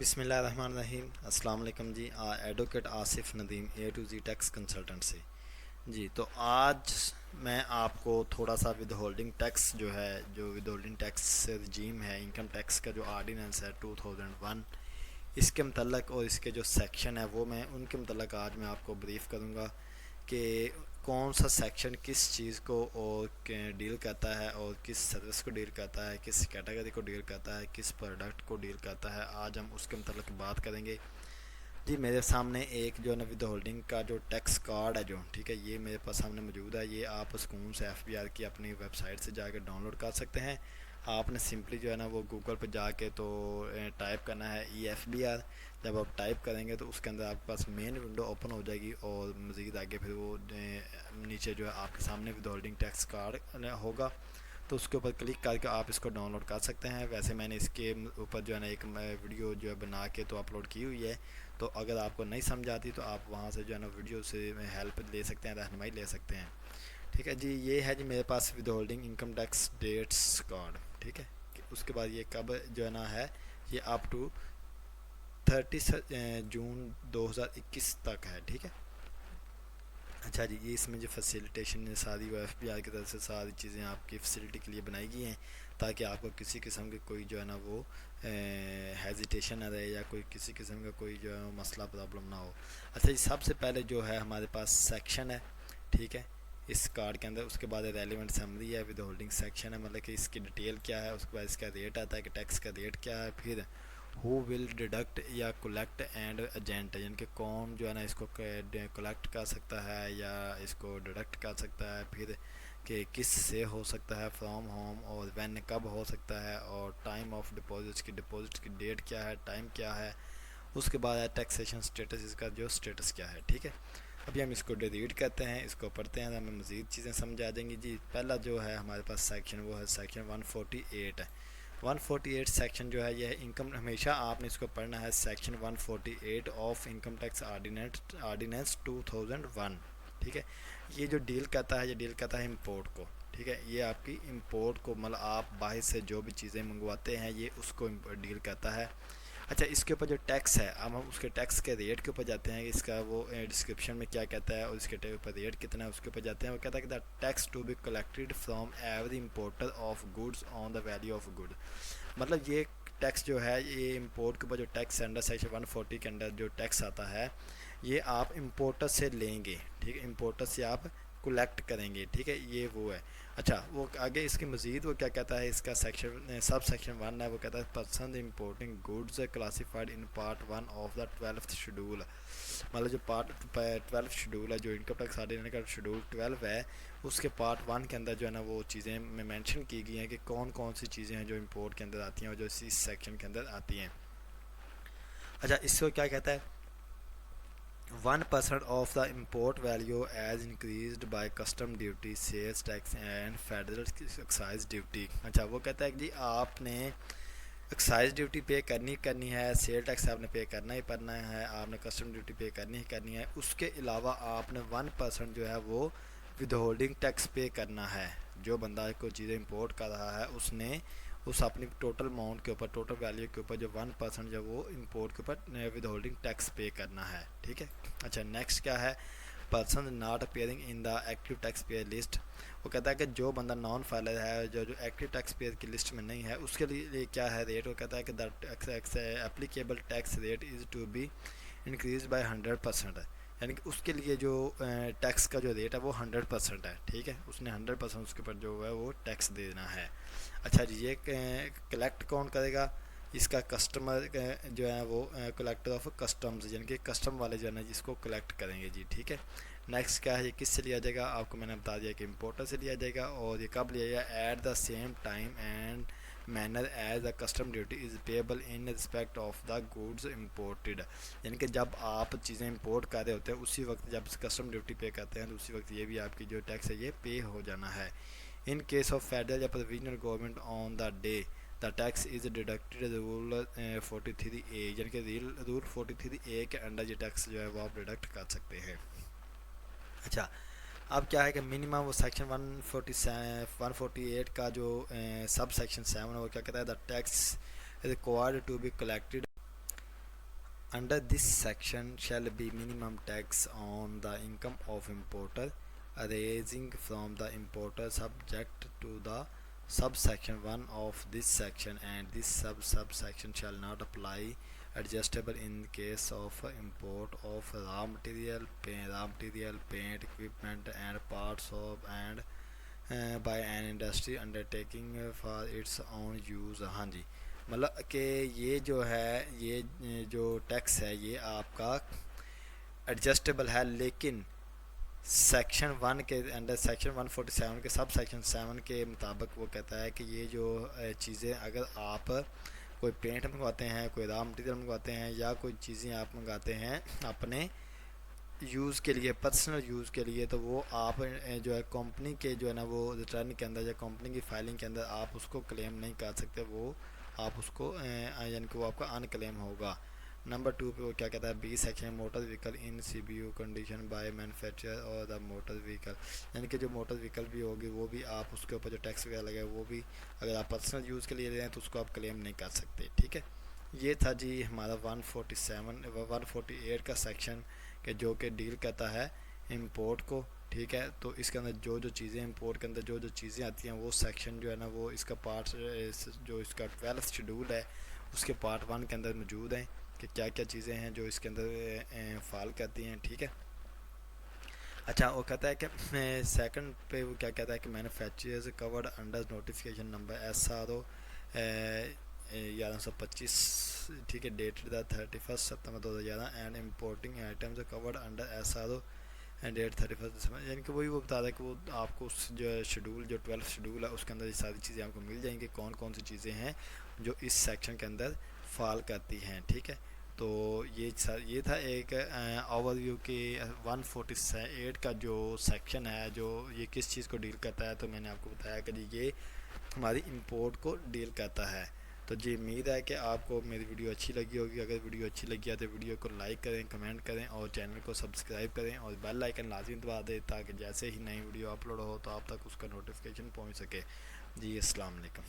बिस्मिल्लाहिर्रहमानिर्रहीम। अस्सलाम वालेकुम जी। Advocate Asif Nadeem A to Z tax consultant से जी। तो आज मैं आपको थोड़ा सा विद होल्डिंग टैक्स जो है, जो विद होल्डिंग टैक्स रजीम है, इनकम टैक्स का जो आर्डीनेंस है 2001, इसके मतलब और इसके जो सेक्शन है वो मैं उनके मतलब आज मैं आपको ब्रीफ करूँगा कि कौन सा सेक्शन किस चीज़ को और डील करता है और किस सर्विस को डील करता है, किस कैटेगरी को डील करता है, किस प्रोडक्ट को डील करता है। आज हम उसके मतलब बात करेंगे जी। मेरे सामने एक जो है ना विद होल्डिंग का जो टैक्स कार्ड है, जो ठीक है, ये मेरे पास सामने मौजूद है। ये आप सुकून से FBR की अपनी वेबसाइट से जाकर डाउनलोड कर सकते हैं। आपने सिंपली जो है ना वो गूगल पर जाके तो टाइप करना है EFBR। जब आप टाइप करेंगे तो उसके अंदर आपके पास मेन विंडो ओपन हो जाएगी और मज़ीद आगे फिर वो नीचे जो है आपके सामने विद होल्डिंग टैक्स कार्ड होगा, तो उसके ऊपर क्लिक करके आप इसको डाउनलोड कर सकते हैं। वैसे मैंने इसके ऊपर जो है ना एक वीडियो जो है बना के तो अपलोड की हुई है, तो अगर आपको नहीं समझ आती तो आप वहाँ से जो है ना वीडियो से हेल्प ले सकते हैं, रहनुमाई ले सकते हैं। ठीक है जी। ये है जी मेरे पास withholding income tax dates card. ठीक है, उसके बाद ये कब जो है ना है, ये अप टू 30 जून 2021 तक है। ठीक है। अच्छा जी, ये इसमें जो फैसिलिटेशन है सारी वो FBR की तरफ से सारी चीज़ें आपकी फैसिलिटी के लिए बनाई गई हैं, ताकि आपको किसी किस्म की कोई जो है ना वो हेजिटेशन ना रहे या कोई किसी किस्म का कोई जो है मसला प्रॉब्लम ना हो। अच्छा जी, सबसे पहले जो है हमारे पास सेक्शन है, ठीक है, इस कार्ड के अंदर। उसके बाद रेलिवेंट समरी है, विद होल्डिंग सेक्शन है, मतलब कि इसकी डिटेल क्या है। उसके बाद इसका रेट आता है कि टैक्स का रेट क्या है। फिर हु विल डिडक्ट या कलेक्ट एंड एजेंट, यानी कि कौन जो है ना इसको कलेक्ट कर सकता है या इसको डिडक्ट कर सकता है। फिर कि किस से हो सकता है, फ्रॉम होम, और व्हेन कब हो सकता है, और टाइम ऑफ डिपॉजिट की डेट क्या है, टाइम क्या है। उसके बाद है टैक्सेशन स्टेटस, इसका जो स्टेटस क्या है। ठीक है, अभी हम इसको रीड करते हैं, इसको पढ़ते हैं, हमें मज़ीद चीज़ें समझ आ जाएंगी जी। पहला जो है हमारे पास सेक्शन वो है सेक्शन 148 है। 148 सेक्शन जो है यह इनकम, हमेशा आपने इसको पढ़ना है, section 148 of income tax ordinance 2001। ठीक है, ये जो डील करता है, ये डील करता है इम्पोर्ट को। ठीक है, ये आपकी इम्पोर्ट को, मतलब आप बाहर से जो भी चीज़ें मंगवाते हैं ये उसको डील करता है। अच्छा, इसके ऊपर जो टैक्स है, अब हम उसके टैक्स के रेट के ऊपर जाते हैं, इसका वो डिस्क्रिप्शन में क्या कहता है और इसके ऊपर रेट कितना है उसके ऊपर जाते हैं। वो कहता है कि the tax to be collected from every importer of goods on the value of good. मतलब ये टैक्स जो है, ये इम्पोर्ट के ऊपर जो टैक्स अंडर सेक्शन 140 के अंडर जो टैक्स आता है, ये आप इम्पोर्टर से लेंगे। ठीक है, इम्पोर्टर से आप कलेक्ट करेंगे। ठीक है, ये वो है। अच्छा, वो आगे इसके मज़ीद वो क्या कहता है, इसका सेक्शन सब सेक्शन 1 है, वो कहता है person importing goods classified in part 1 of the 12th schedule. मतलब जो पार्ट 12th शेड्यूल है, जो इनकम टैक्स आर्डिनेंस का शेड्यूल 12 है, उसके पार्ट 1 के अंदर जो है ना वो चीज़ें में मेंशन की गई हैं कि कौन कौन सी चीज़ें हैं जो इम्पोर्ट के अंदर आती हैं और जो इस सेक्शन के अंदर आती हैं। अच्छा, इसको क्या कहता है, 1% of the import value as increased by custom duty, sales tax and federal excise duty. अच्छा, वो कहता है कि जी आपने एक्साइज ड्यूटी पे करनी है, सेल टैक्स आपने पे करना ही करना है, आपने कस्टम ड्यूटी पे करनी है। उसके अलावा आपने 1% जो है वो विद होल्डिंग टैक्स पे करना है। जो बंदा कोई चीज़ें इंपोर्ट कर रहा है उसने उस अपनी टोटल अमाउंट के ऊपर, टोटल वैल्यू के ऊपर जो 1% जो वो इंपोर्ट के ऊपर विद होल्डिंग टैक्स पे करना है। ठीक है। अच्छा, नेक्स्ट क्या है, person not appearing in the active tax payer list. वो कहता है कि जो बंदा नॉन फाइलर है, जो जो एक्टिव टैक्स पेयर की लिस्ट में नहीं है, उसके लिए क्या है रेट। वो कहता है कि the applicable tax rate is to be increase by 100%। यानी कि उसके लिए जो टैक्स का जो रेट है वो 100% है। ठीक है, उसने 100% उसके ऊपर जो है वो टैक्स देना है। अच्छा जी, ये कलेक्ट कौन करेगा, इसका कस्टमर जो है वो कलेक्टर ऑफ कस्टम्स, यानी कि कस्टम वाले जो है ना जिसको कलेक्ट करेंगे जी। ठीक है, नेक्स्ट क्या है, ये किससे लिया जाएगा, आपको मैंने बता दिया कि इम्पोर्टर से लिया जाएगा। और ये कब लिया जाएगा, at the same time and manner as the custom duty is payable in respect of the goods imported. यानी कि जब आप चीज़ें इंपोर्ट कर रहे होते हैं उसी वक्त जब कस्टम ड्यूटी पे करते हैं तो उसी वक्त ये भी आपकी जो टैक्स है ये पे हो जाना है। इन केस ऑफ फेडरल या provisional government on the day the tax is deducted rule 43A, यानी कि रूल 43A के अंडर ये टैक्स जो है वो आप डिडक्ट कर सकते हैं। अच्छा, अब क्या है कि मिनिमम वो सेक्शन 148 का जो सब सेक्शन 7 है वो क्या कहता है, the tax required to be collected Under this section shall be minimum tax on the income of importer arising from the importer subject to the subsection 1 of this section, and this subsection shall not apply adjustable in case of import of raw material, paint, equipment and parts of and by an industry undertaking for its own use। हाँ जी, मतलब कि ये जो है ये जो tax है ये आपका एडजस्टेबल है, लेकिन सेक्शन 1 के अंडर सेक्शन 147 के सब सेक्शन 7 के मुताबिक वो कहता है कि ये जो चीज़ें अगर आप कोई पेंट मंगवाते हैं, कोई रॉ मटेरियल मंगवाते हैं या कोई चीज़ें आप मंगाते हैं अपने यूज़ के लिए, पर्सनल यूज़ के लिए, तो वो आप जो है कंपनी के जो है ना वो रिटर्न के अंदर या कंपनी की फाइलिंग के अंदर आप उसको क्लेम नहीं कर सकते, वो आप उसको यानी कि वो आपका अनक्लेम होगा। नंबर 2 पे वो क्या कहता है, B section motor vehicle in CBU condition by manufacturer or the motor vehicle, यानी कि जो मोटर व्हीकल भी होगी वो भी आप उसके ऊपर जो टैक्स वगैरह लगे वो भी अगर आप पर्सनल यूज़ के लिए ले रहे हैं तो उसको आप क्लेम नहीं कर सकते। ठीक है, ये था जी हमारा 148 का सेक्शन कि जो कि डील करता है इंपोर्ट को। ठीक है, तो इसके अंदर जो जो चीज़ें इंपोर्ट के अंदर जो जो चीज़ें आती हैं वो सेक्शन जो है ना वो इसका पार्ट जो इसका 12th शेड्यूल है उसके पार्ट 1 के अंदर मौजूद हैं कि क्या क्या चीज़ें हैं जो इसके अंदर फॉल करती हैं। ठीक है, अच्छा वो कहता है कि सेकंड पे वो क्या कहता है कि manufacturers covered under notification number SRO 1125, ठीक है, डेटेड द 31 सितंबर 2011 and importing items covered under SRO and date 31 दिसंबर, यानी कि वही वो बता रहा है कि वो आपको उस जो शेड्यूल जो 12th शेड्यूल है उसके अंदर ये सारी चीज़ें आपको मिल जाएंगी, कौन कौन सी चीज़ें हैं जो इस सेक्शन के अंदर फॉल करती हैं। ठीक है, तो ये था एक ओवरव्यू के 148 का जो सेक्शन है जो ये किस चीज़ को डील करता है। तो मैंने आपको बताया कि ये हमारी इंपोर्ट को डील करता है। तो जी उम्मीद है कि आपको मेरी वीडियो अच्छी लगी होगी। अगर वीडियो अच्छी लगी है तो वीडियो को लाइक करें, कमेंट करें और चैनल को सब्सक्राइब करें और बेल आइकन लाजमी दबा दें ताकि जैसे ही नई वीडियो अपलोड हो तो आप तक उसका नोटिफिकेशन पहुंच सके। जी अस्सलाम वालेकुम।